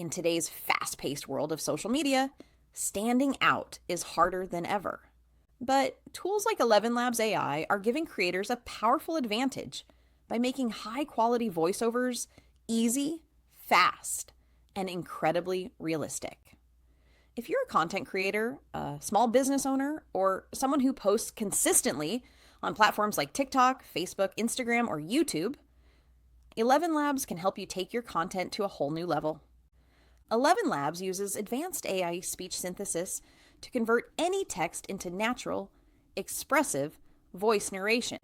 In today's fast-paced world of social media, standing out is harder than ever. But tools like 11 Labs AI are giving creators a powerful advantage by making high-quality voiceovers easy, fast, and incredibly realistic. If you're a content creator, a small business owner, or someone who posts consistently on platforms like TikTok, Facebook, Instagram, or YouTube, 11 Labs can help you take your content to a whole new level. 11 Labs uses advanced AI speech synthesis to convert any text into natural, expressive voice narration.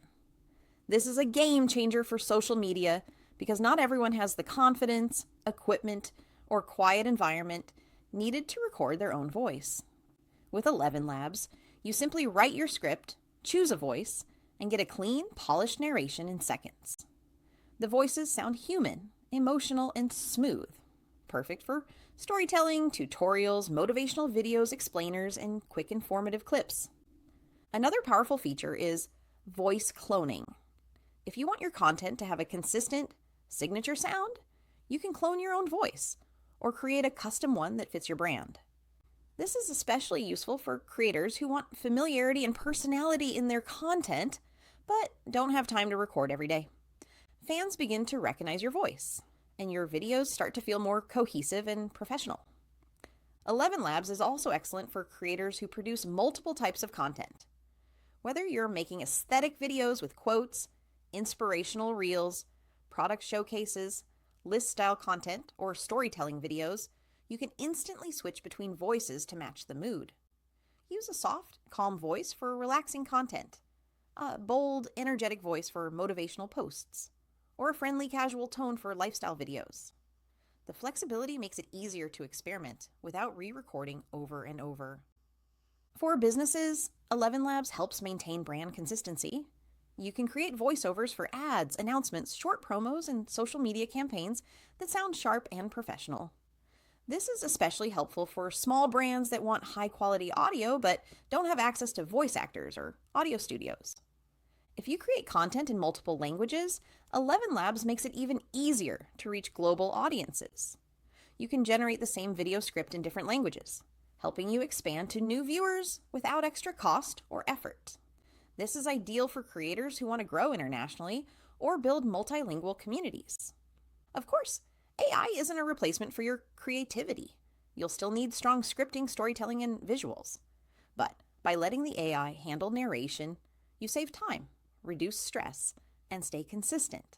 This is a game changer for social media because not everyone has the confidence, equipment, or quiet environment needed to record their own voice. With 11 Labs, you simply write your script, choose a voice, and get a clean, polished narration in seconds. The voices sound human, emotional, and smooth, perfect for storytelling, tutorials, motivational videos, explainers, and quick informative clips. Another powerful feature is voice cloning. If you want your content to have a consistent signature sound, you can clone your own voice or create a custom one that fits your brand. This is especially useful for creators who want familiarity and personality in their content, but don't have time to record every day. Fans begin to recognize your voice, and your videos start to feel more cohesive and professional. 11 Labs is also excellent for creators who produce multiple types of content. Whether you're making aesthetic videos with quotes, inspirational reels, product showcases, list-style content, or storytelling videos, you can instantly switch between voices to match the mood. Use a soft, calm voice for relaxing content, a bold, energetic voice for motivational posts, or a friendly, casual tone for lifestyle videos. The flexibility makes it easier to experiment without re-recording over and over. For businesses, 11 Labs helps maintain brand consistency. You can create voiceovers for ads, announcements, short promos, and social media campaigns that sound sharp and professional. This is especially helpful for small brands that want high-quality audio but don't have access to voice actors or audio studios. If you create content in multiple languages, 11 Labs makes it even easier to reach global audiences. You can generate the same video script in different languages, helping you expand to new viewers without extra cost or effort. This is ideal for creators who want to grow internationally or build multilingual communities. Of course, AI isn't a replacement for your creativity. You'll still need strong scripting, storytelling, and visuals. But by letting the AI handle narration, you save time, reduce stress, and stay consistent,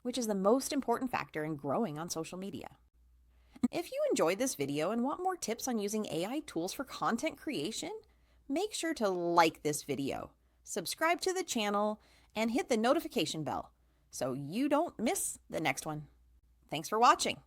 which is the most important factor in growing on social media. If you enjoyed this video and want more tips on using AI tools for content creation, make sure to like this video, subscribe to the channel, and hit the notification bell so you don't miss the next one. Thanks for watching.